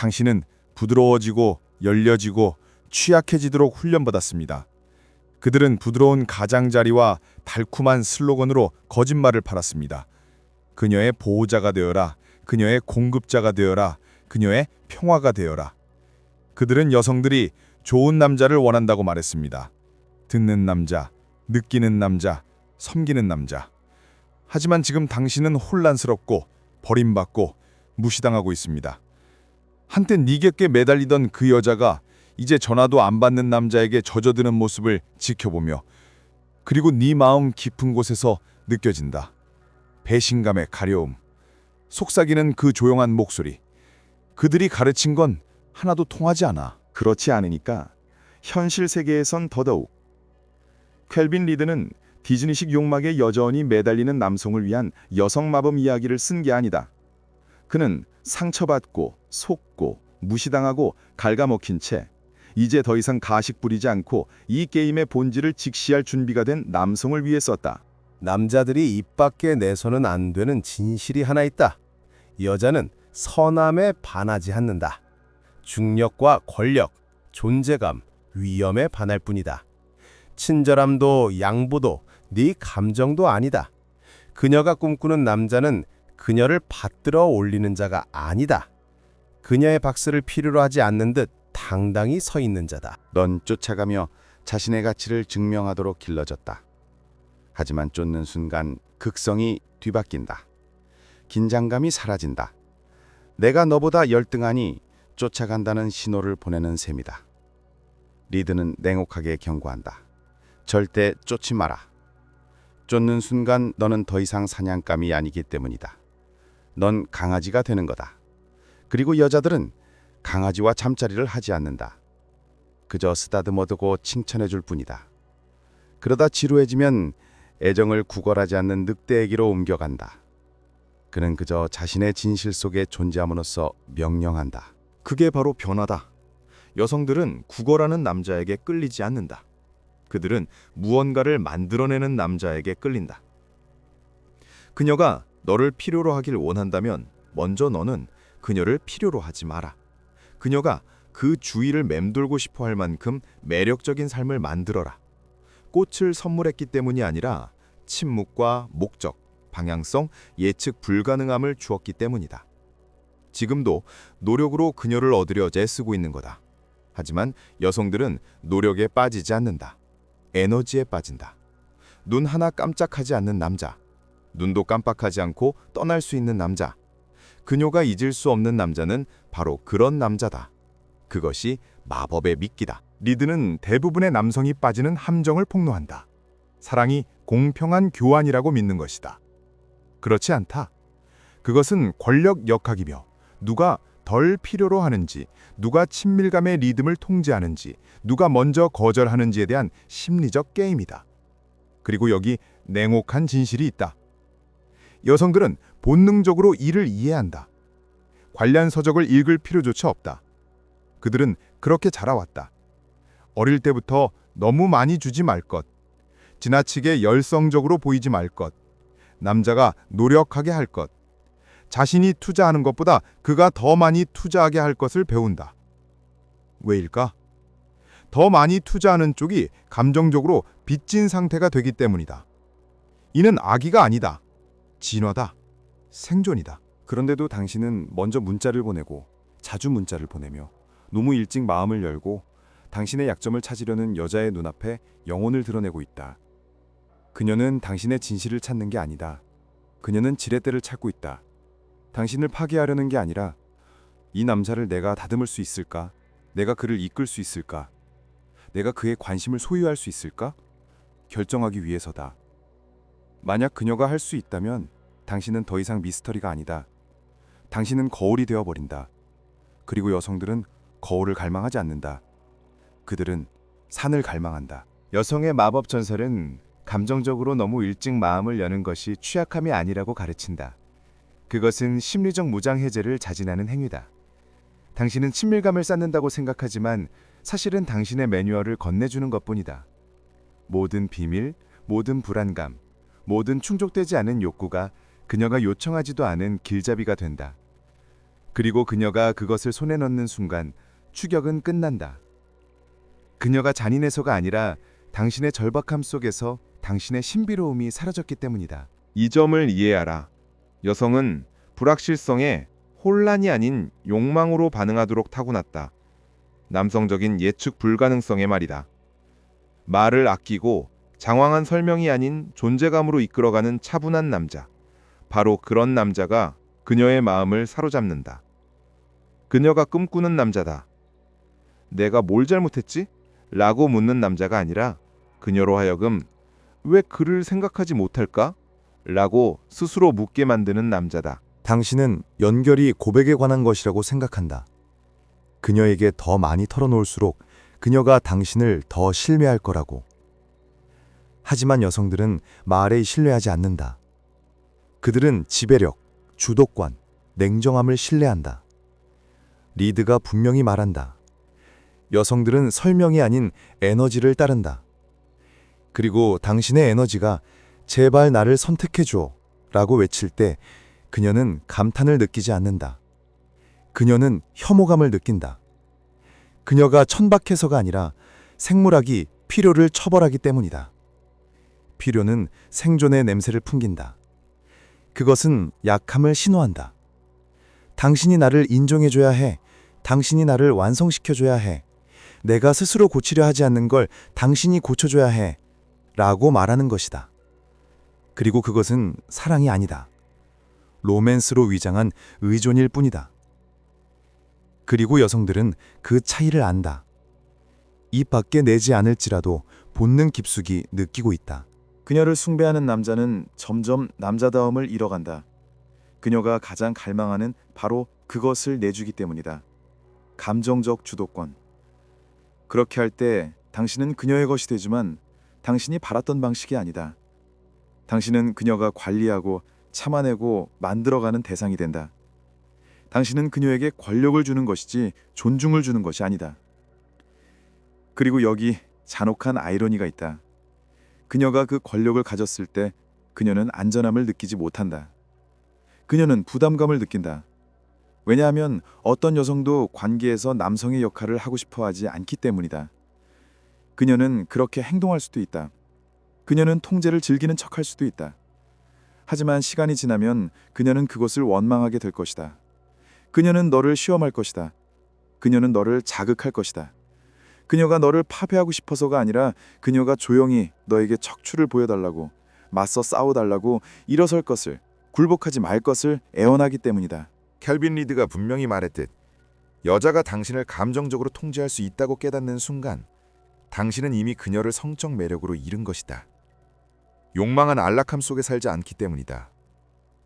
당신은 부드러워지고 열려지고 취약해지도록 훈련받았습니다. 그들은 부드러운 가장자리와 달콤한 슬로건으로 거짓말을 팔았습니다. 그녀의 보호자가 되어라. 그녀의 공급자가 되어라. 그녀의 평화가 되어라. 그들은 여성들이 좋은 남자를 원한다고 말했습니다. 듣는 남자, 느끼는 남자, 섬기는 남자. 하지만 지금 당신은 혼란스럽고 버림받고 무시당하고 있습니다. 한때 네 곁에 매달리던 그 여자가 이제 전화도 안 받는 남자에게 젖어드는 모습을 지켜보며, 그리고 네 마음 깊은 곳에서 느껴진다. 배신감의 가려움, 속삭이는 그 조용한 목소리. 그들이 가르친 건 하나도 통하지 않아. 그렇지 않으니까 현실 세계에선 더더욱. 켈빈 리드는 디즈니식 욕망에 여전히 매달리는 남성을 위한 여성 마법 이야기를 쓴 게 아니다. 그는 상처받고 속고 무시당하고 갉아먹힌 채 이제 더 이상 가식 부리지 않고 이 게임의 본질을 직시할 준비가 된 남성을 위해 썼다. 남자들이 입 밖에 내서는 안 되는 진실이 하나 있다. 여자는 선함에 반하지 않는다. 중력과 권력, 존재감, 위험에 반할 뿐이다. 친절함도 양보도 네 감정도 아니다. 그녀가 꿈꾸는 남자는 그녀를 받들어 올리는 자가 아니다. 그녀의 박수를 필요로 하지 않는 듯 당당히 서 있는 자다. 넌 쫓아가며 자신의 가치를 증명하도록 길러졌다. 하지만 쫓는 순간 극성이 뒤바뀐다. 긴장감이 사라진다. 내가 너보다 열등하니 쫓아간다는 신호를 보내는 셈이다. 리드는 냉혹하게 경고한다. 절대 쫓지 마라. 쫓는 순간 너는 더 이상 사냥감이 아니기 때문이다. 넌 강아지가 되는 거다. 그리고 여자들은 강아지와 잠자리를 하지 않는다. 그저 쓰다듬어두고 칭찬해줄 뿐이다. 그러다 지루해지면 애정을 구걸하지 않는 늑대에게로 옮겨간다. 그는 그저 자신의 진실 속에 존재함으로써 명령한다. 그게 바로 변화다. 여성들은 구걸하는 남자에게 끌리지 않는다. 그들은 무언가를 만들어내는 남자에게 끌린다. 그녀가 너를 필요로 하길 원한다면 먼저 너는 그녀를 필요로 하지 마라. 그녀가 그 주위를 맴돌고 싶어 할 만큼 매력적인 삶을 만들어라. 꽃을 선물했기 때문이 아니라 침묵과 목적, 방향성, 예측 불가능함을 주었기 때문이다. 지금도 노력으로 그녀를 얻으려 애쓰고 있는 거다. 하지만 여성들은 노력에 빠지지 않는다. 에너지에 빠진다. 눈 하나 깜짝하지 않는 남자. 눈도 깜빡하지 않고 떠날 수 있는 남자. 그녀가 잊을 수 없는 남자는 바로 그런 남자다. 그것이 마법의 미끼다. 리드는 대부분의 남성이 빠지는 함정을 폭로한다. 사랑이 공평한 교환이라고 믿는 것이다. 그렇지 않다. 그것은 권력 역학이며 누가 덜 필요로 하는지, 누가 친밀감의 리듬을 통제하는지, 누가 먼저 거절하는지에 대한 심리적 게임이다. 그리고 여기 냉혹한 진실이 있다. 여성들은 본능적으로 이를 이해한다. 관련 서적을 읽을 필요조차 없다. 그들은 그렇게 자라왔다. 어릴 때부터 너무 많이 주지 말 것, 지나치게 열성적으로 보이지 말 것, 남자가 노력하게 할 것, 자신이 투자하는 것보다 그가 더 많이 투자하게 할 것을 배운다. 왜일까? 더 많이 투자하는 쪽이 감정적으로 빚진 상태가 되기 때문이다. 이는 악의가 아니다. 진화다. 생존이다. 그런데도 당신은 먼저 문자를 보내고 자주 문자를 보내며 너무 일찍 마음을 열고 당신의 약점을 찾으려는 여자의 눈앞에 영혼을 드러내고 있다. 그녀는 당신의 진실을 찾는 게 아니다. 그녀는 지렛대를 찾고 있다. 당신을 파괴하려는 게 아니라 이 남자를 내가 다듬을 수 있을까? 내가 그를 이끌 수 있을까? 내가 그의 관심을 소유할 수 있을까? 결정하기 위해서다. 만약 그녀가 할 수 있다면 당신은 더 이상 미스터리가 아니다. 당신은 거울이 되어버린다. 그리고 여성들은 거울을 갈망하지 않는다. 그들은 산을 갈망한다. 여성의 마법 전설은 감정적으로 너무 일찍 마음을 여는 것이 취약함이 아니라고 가르친다. 그것은 심리적 무장 해제를 자진하는 행위다. 당신은 친밀감을 쌓는다고 생각하지만 사실은 당신의 매뉴얼을 건네주는 것뿐이다. 모든 비밀, 모든 불안감, 모든 충족되지 않은 욕구가 그녀가 요청하지도 않은 길잡이가 된다. 그리고 그녀가 그것을 손에 넣는 순간 추격은 끝난다. 그녀가 잔인해서가 아니라 당신의 절박함 속에서 당신의 신비로움이 사라졌기 때문이다. 이 점을 이해하라. 여성은 불확실성에 혼란이 아닌 욕망으로 반응하도록 타고났다. 남성적인 예측 불가능성의 말이다. 말을 아끼고 장황한 설명이 아닌 존재감으로 이끌어가는 차분한 남자. 바로 그런 남자가 그녀의 마음을 사로잡는다. 그녀가 꿈꾸는 남자다. 내가 뭘 잘못했지? 라고 묻는 남자가 아니라 그녀로 하여금 왜 그를 생각하지 못할까? 라고 스스로 묻게 만드는 남자다. 당신은 연결이 고백에 관한 것이라고 생각한다. 그녀에게 더 많이 털어놓을수록 그녀가 당신을 더 신뢰할 거라고. 하지만 여성들은 말에 신뢰하지 않는다. 그들은 지배력, 주도권, 냉정함을 신뢰한다. 리드가 분명히 말한다. 여성들은 설명이 아닌 에너지를 따른다. 그리고 당신의 에너지가 제발 나를 선택해줘 라고 외칠 때 그녀는 감탄을 느끼지 않는다. 그녀는 혐오감을 느낀다. 그녀가 천박해서가 아니라 생물학이 필요를 처벌하기 때문이다. 필요는 생존의 냄새를 풍긴다. 그것은 약함을 신호한다. 당신이 나를 인정해줘야 해. 당신이 나를 완성시켜줘야 해. 내가 스스로 고치려 하지 않는 걸 당신이 고쳐줘야 해. 라고 말하는 것이다. 그리고 그것은 사랑이 아니다. 로맨스로 위장한 의존일 뿐이다. 그리고 여성들은 그 차이를 안다. 입 밖에 내지 않을지라도 본능 깊숙이 느끼고 있다. 그녀를 숭배하는 남자는 점점 남자다움을 잃어간다. 그녀가 가장 갈망하는 바로 그것을 내주기 때문이다. 감정적 주도권. 그렇게 할 때 당신은 그녀의 것이 되지만 당신이 바랐던 방식이 아니다. 당신은 그녀가 관리하고 참아내고 만들어가는 대상이 된다. 당신은 그녀에게 권력을 주는 것이지 존중을 주는 것이 아니다. 그리고 여기 잔혹한 아이러니가 있다. 그녀가 그 권력을 가졌을 때 그녀는 안전함을 느끼지 못한다. 그녀는 부담감을 느낀다. 왜냐하면 어떤 여성도 관계에서 남성의 역할을 하고 싶어 하지 않기 때문이다. 그녀는 그렇게 행동할 수도 있다. 그녀는 통제를 즐기는 척할 수도 있다. 하지만 시간이 지나면 그녀는 그것을 원망하게 될 것이다. 그녀는 너를 시험할 것이다. 그녀는 너를 자극할 것이다. 그녀가 너를 파괴하고 싶어서가 아니라 그녀가 조용히 너에게 척추를 보여달라고, 맞서 싸워달라고 일어설 것을, 굴복하지 말 것을 애원하기 때문이다. 켈빈 리드가 분명히 말했듯 여자가 당신을 감정적으로 통제할 수 있다고 깨닫는 순간 당신은 이미 그녀를 성적 매력으로 잃은 것이다. 욕망은 안락함 속에 살지 않기 때문이다.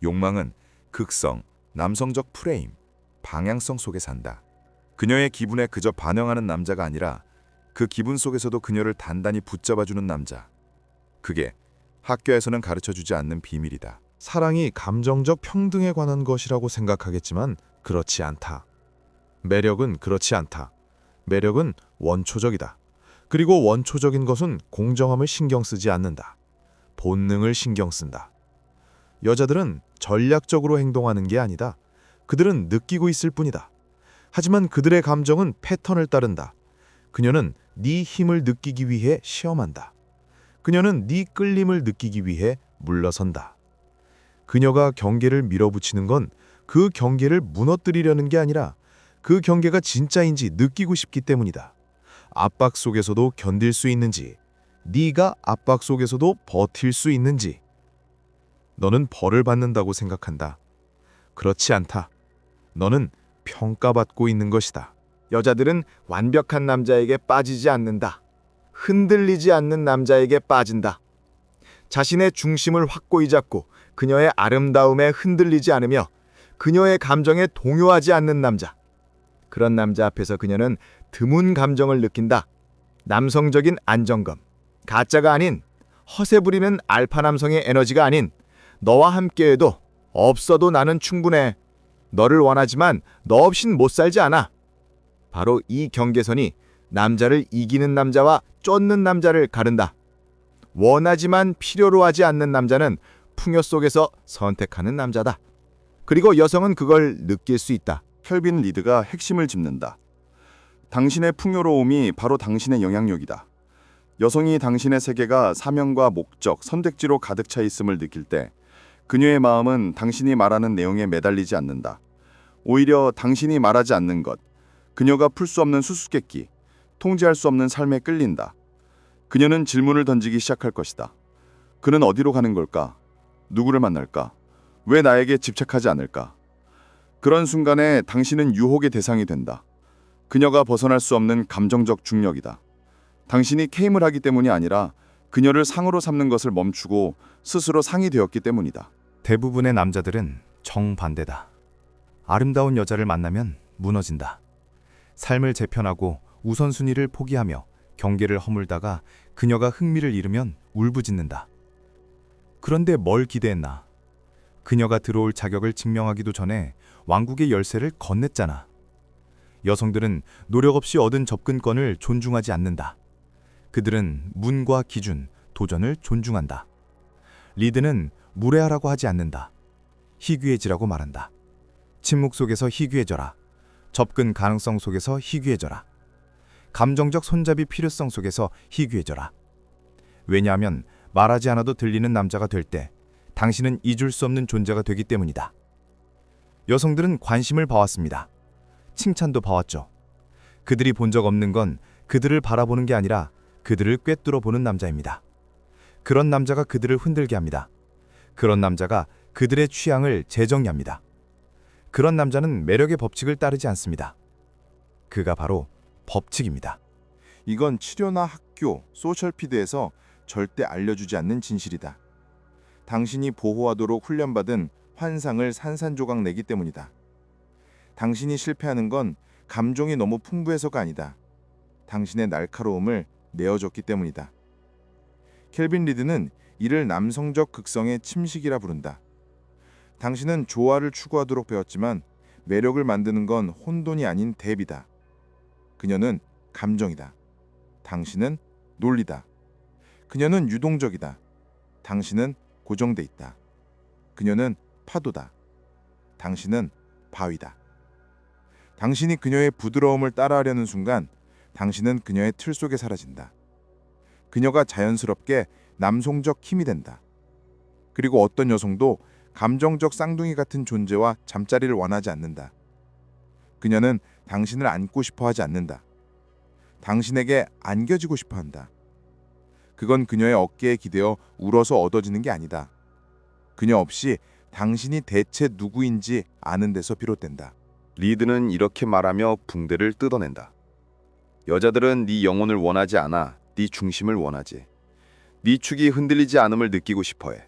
욕망은 극성, 남성적 프레임, 방향성 속에 산다. 그녀의 기분에 그저 반응하는 남자가 아니라 그 기분 속에서도 그녀를 단단히 붙잡아주는 남자. 그게 학교에서는 가르쳐주지 않는 비밀이다. 사랑이 감정적 평등에 관한 것이라고 생각하겠지만 그렇지 않다. 매력은 그렇지 않다. 매력은 원초적이다. 그리고 원초적인 것은 공정함을 신경 쓰지 않는다. 본능을 신경 쓴다. 여자들은 전략적으로 행동하는 게 아니다. 그들은 느끼고 있을 뿐이다. 하지만 그들의 감정은 패턴을 따른다. 그녀는 네 힘을 느끼기 위해 시험한다. 그녀는 네 끌림을 느끼기 위해 물러선다. 그녀가 경계를 밀어붙이는 건 그 경계를 무너뜨리려는 게 아니라 그 경계가 진짜인지 느끼고 싶기 때문이다. 압박 속에서도 견딜 수 있는지, 네가 압박 속에서도 버틸 수 있는지. 너는 벌을 받는다고 생각한다. 그렇지 않다. 너는 평가받고 있는 것이다. 여자들은 완벽한 남자에게 빠지지 않는다. 흔들리지 않는 남자에게 빠진다. 자신의 중심을 확고히 잡고 그녀의 아름다움에 흔들리지 않으며 그녀의 감정에 동요하지 않는 남자. 그런 남자 앞에서 그녀는 드문 감정을 느낀다. 남성적인 안정감, 가짜가 아닌 허세 부리는 알파 남성의 에너지가 아닌 너와 함께해도 없어도 나는 충분해. 너를 원하지만 너 없인 못 살지 않아. 바로 이 경계선이 남자를 이기는 남자와 쫓는 남자를 가른다. 원하지만 필요로 하지 않는 남자는 풍요 속에서 선택하는 남자다. 그리고 여성은 그걸 느낄 수 있다. 켈빈 리드가 핵심을 짚는다. 당신의 풍요로움이 바로 당신의 영향력이다. 여성이 당신의 세계가 사명과 목적, 선택지로 가득 차 있음을 느낄 때 그녀의 마음은 당신이 말하는 내용에 매달리지 않는다. 오히려 당신이 말하지 않는 것, 그녀가 풀 수 없는 수수께끼, 통제할 수 없는 삶에 끌린다. 그녀는 질문을 던지기 시작할 것이다. 그는 어디로 가는 걸까? 누구를 만날까? 왜 나에게 집착하지 않을까? 그런 순간에 당신은 유혹의 대상이 된다. 그녀가 벗어날 수 없는 감정적 중력이다. 당신이 케임을 하기 때문이 아니라 그녀를 상으로 삼는 것을 멈추고 스스로 상이 되었기 때문이다. 대부분의 남자들은 정반대다. 아름다운 여자를 만나면 무너진다. 삶을 재편하고 우선순위를 포기하며 경계를 허물다가 그녀가 흥미를 잃으면 울부짖는다. 그런데 뭘 기대했나? 그녀가 들어올 자격을 증명하기도 전에 왕국의 열쇠를 건넸잖아. 여성들은 노력 없이 얻은 접근권을 존중하지 않는다. 그들은 문과 기준, 도전을 존중한다. 리드는 무례하라고 하지 않는다. 희귀해지라고 말한다. 침묵 속에서 희귀해져라. 접근 가능성 속에서 희귀해져라. 감정적 손잡이 필요성 속에서 희귀해져라. 왜냐하면 말하지 않아도 들리는 남자가 될 때 당신은 잊을 수 없는 존재가 되기 때문이다. 여성들은 관심을 봐왔습니다. 칭찬도 봐왔죠. 그들이 본 적 없는 건 그들을 바라보는 게 아니라 그들을 꿰뚫어 보는 남자입니다. 그런 남자가 그들을 흔들게 합니다. 그런 남자가 그들의 취향을 재정의합니다. 그런 남자는 매력의 법칙을 따르지 않습니다. 그가 바로 법칙입니다. 이건 치료나 학교, 소셜피드에서 절대 알려주지 않는 진실이다. 당신이 보호하도록 훈련받은 환상을 산산조각 내기 때문이다. 당신이 실패하는 건 감정이 너무 풍부해서가 아니다. 당신의 날카로움을 내어줬기 때문이다. 켈빈 리드는 이를 남성적 극성의 침식이라 부른다. 당신은 조화를 추구하도록 배웠지만 매력을 만드는 건 혼돈이 아닌 대비다. 그녀는 감정이다. 당신은 논리다. 그녀는 유동적이다. 당신은 고정돼 있다. 그녀는 파도다. 당신은 바위다. 당신이 그녀의 부드러움을 따라하려는 순간 당신은 그녀의 틀 속에 사라진다. 그녀가 자연스럽게 남성적 힘이 된다. 그리고 어떤 여성도 감정적 쌍둥이 같은 존재와 잠자리를 원하지 않는다. 그녀는 당신을 안고 싶어 하지 않는다. 당신에게 안겨지고 싶어 한다. 그건 그녀의 어깨에 기대어 울어서 얻어지는 게 아니다. 그녀 없이 당신이 대체 누구인지 아는 데서 비롯된다. 리드는 이렇게 말하며 붕대를 뜯어낸다. 여자들은 네 영혼을 원하지 않아 네 중심을 원하지. 네 축이 흔들리지 않음을 느끼고 싶어해.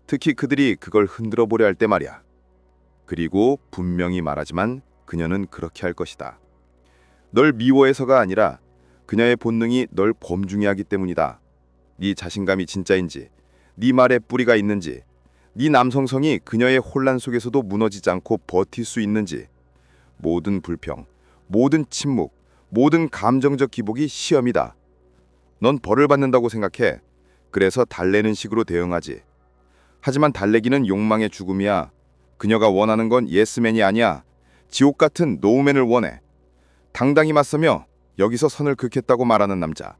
특히 그들이 그걸 흔들어 보려 할 때 말이야. 그리고 분명히 말하지만 그녀는 그렇게 할 것이다. 널 미워해서가 아니라 그녀의 본능이 널 범중해 하기 때문이다. 네 자신감이 진짜인지, 네 말에 뿌리가 있는지, 네 남성성이 그녀의 혼란 속에서도 무너지지 않고 버틸 수 있는지, 모든 불평, 모든 침묵, 모든 감정적 기복이 시험이다. 넌 벌을 받는다고 생각해. 그래서 달래는 식으로 대응하지. 하지만 달래기는 욕망의 죽음이야. 그녀가 원하는 건 예스맨이 아니야. 지옥 같은 노우맨을 원해. 당당히 맞서며 여기서 선을 긋겠다고 말하는 남자.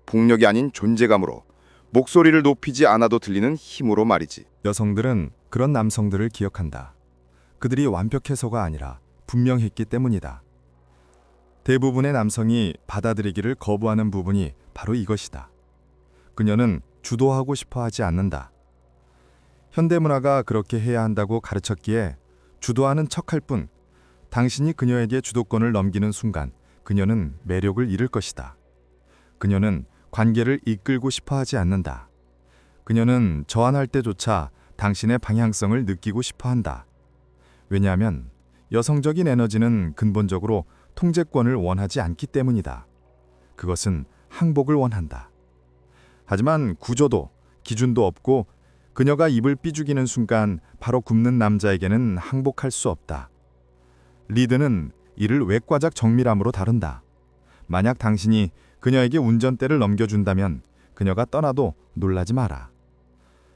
폭력이 아닌 존재감으로, 목소리를 높이지 않아도 들리는 힘으로 말이지. 여성들은 그런 남성들을 기억한다. 그들이 완벽해서가 아니라 분명했기 때문이다. 대부분의 남성이 받아들이기를 거부하는 부분이 바로 이것이다. 그녀는 주도하고 싶어 하지 않는다. 현대문화가 그렇게 해야 한다고 가르쳤기에 주도하는 척할 뿐, 당신이 그녀에게 주도권을 넘기는 순간 그녀는 매력을 잃을 것이다. 그녀는 관계를 이끌고 싶어 하지 않는다. 그녀는 저항할 때조차 당신의 방향성을 느끼고 싶어 한다. 왜냐하면 여성적인 에너지는 근본적으로 통제권을 원하지 않기 때문이다. 그것은 항복을 원한다. 하지만 구조도 기준도 없고 그녀가 입을 삐죽이는 순간 바로 굽는 남자에게는 항복할 수 없다. 리드는 이를 외과적 정밀함으로 다룬다. 만약 당신이 그녀에게 운전대를 넘겨준다면 그녀가 떠나도 놀라지 마라.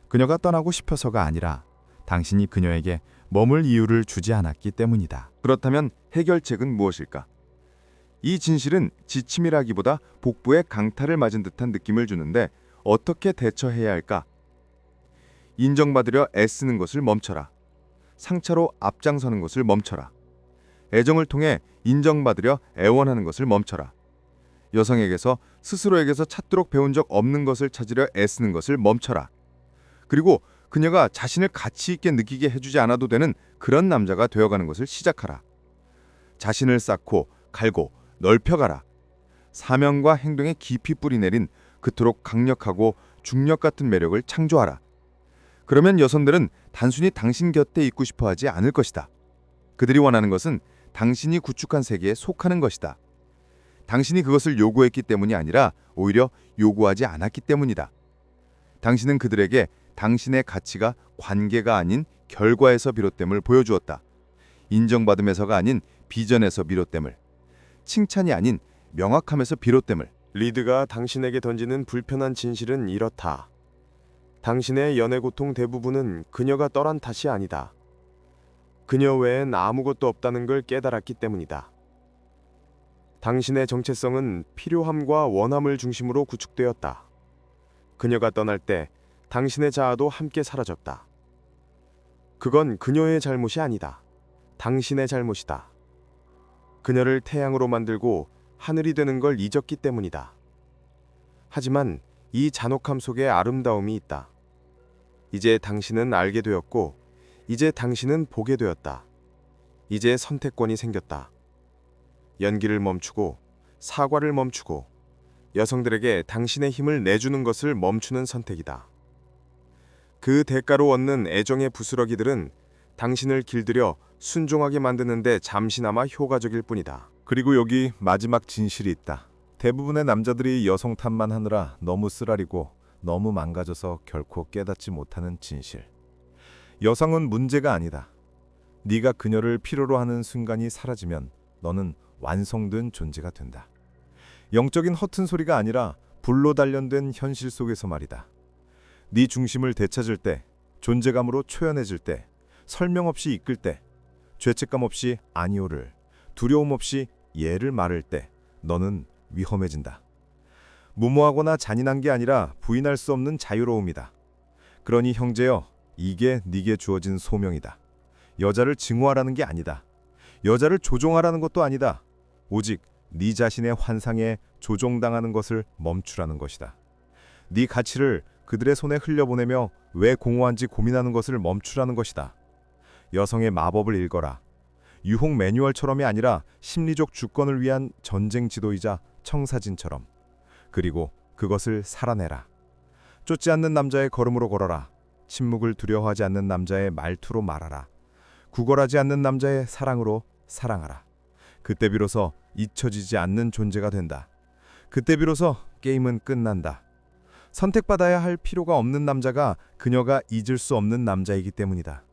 그녀가 떠나고 싶어서가 아니라 당신이 그녀에게 머물 이유를 주지 않았기 때문이다. 그렇다면 해결책은 무엇일까? 이 진실은 지침이라기보다 복부에 강타를 맞은 듯한 느낌을 주는데 어떻게 대처해야 할까? 인정받으려 애쓰는 것을 멈춰라. 상차로 앞장서는 것을 멈춰라. 애정을 통해 인정받으려 애원하는 것을 멈춰라. 여성에게서 스스로에게서 찾도록 배운 적 없는 것을 찾으려 애쓰는 것을 멈춰라. 그리고 그녀가 자신을 가치 있게 느끼게 해주지 않아도 되는 그런 남자가 되어가는 것을 시작하라. 자신을 쌓고 갈고 넓혀가라. 사명과 행동에 깊이 뿌리내린 그토록 강력하고 중력 같은 매력을 창조하라. 그러면 여성들은 단순히 당신 곁에 있고 싶어 하지 않을 것이다. 그들이 원하는 것은 당신이 구축한 세계에 속하는 것이다. 당신이 그것을 요구했기 때문이 아니라 오히려 요구하지 않았기 때문이다. 당신은 그들에게 당신의 가치가 관계가 아닌 결과에서 비롯됨을 보여주었다. 인정받음에서가 아닌 비전에서 비롯됨을, 칭찬이 아닌 명확함에서 비롯됨을. 리드가 당신에게 던지는 불편한 진실은 이렇다. 당신의 연애 고통 대부분은 그녀가 떠난 탓이 아니다. 그녀 외엔 아무것도 없다는 걸 깨달았기 때문이다. 당신의 정체성은 필요함과 원함을 중심으로 구축되었다. 그녀가 떠날 때 당신의 자아도 함께 사라졌다. 그건 그녀의 잘못이 아니다. 당신의 잘못이다. 그녀를 태양으로 만들고 하늘이 되는 걸 잊었기 때문이다. 하지만 이 잔혹함 속에 아름다움이 있다. 이제 당신은 알게 되었고, 이제 당신은 보게 되었다. 이제 선택권이 생겼다. 연기를 멈추고, 사과를 멈추고, 여성들에게 당신의 힘을 내주는 것을 멈추는 선택이다. 그 대가로 얻는 애정의 부스러기들은 당신을 길들여 순종하게 만드는데 잠시나마 효과적일 뿐이다. 그리고 여기 마지막 진실이 있다. 대부분의 남자들이 여성 탓만 하느라 너무 쓰라리고 너무 망가져서 결코 깨닫지 못하는 진실. 여성은 문제가 아니다. 네가 그녀를 필요로 하는 순간이 사라지면 너는 완성된 존재가 된다. 영적인 허튼 소리가 아니라 불로 단련된 현실 속에서 말이다. 네 중심을 되찾을 때, 존재감으로 초연해질 때, 설명 없이 이끌 때, 죄책감 없이 아니오를, 두려움 없이 예를 말할 때 너는 위험해진다. 무모하거나 잔인한 게 아니라 부인할 수 없는 자유로움이다. 그러니 형제여, 이게 네게 주어진 소명이다. 여자를 증오하라는 게 아니다. 여자를 조종하라는 것도 아니다. 오직 네 자신의 환상에 조종당하는 것을 멈추라는 것이다. 네 가치를 그들의 손에 흘려보내며 왜 공허한지 고민하는 것을 멈추라는 것이다. 여성의 마법을 읽어라. 유혹 매뉴얼처럼이 아니라 심리적 주권을 위한 전쟁 지도이자 청사진처럼. 그리고 그것을 살아내라. 쫓지 않는 남자의 걸음으로 걸어라. 침묵을 두려워하지 않는 남자의 말투로 말하라. 구걸하지 않는 남자의 사랑으로 사랑하라. 그때 비로소 잊혀지지 않는 존재가 된다. 그때 비로소 게임은 끝난다. 선택받아야 할 필요가 없는 남자가 그녀가 잊을 수 없는 남자이기 때문이다.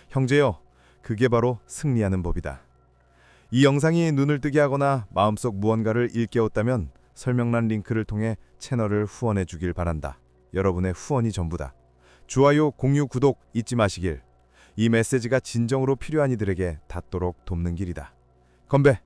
형제여, 그게 바로 승리하는 법이다. 이 영상이 눈을 뜨게 하거나 마음속 무언가를 일깨웠다면 설명란 링크를 통해 채널을 후원해 주길 바란다. 여러분의 후원이 전부다. 좋아요, 공유, 구독 잊지 마시길. 이 메시지가 진정으로 필요한 이들에게 닿도록 돕는 길이다. 건배!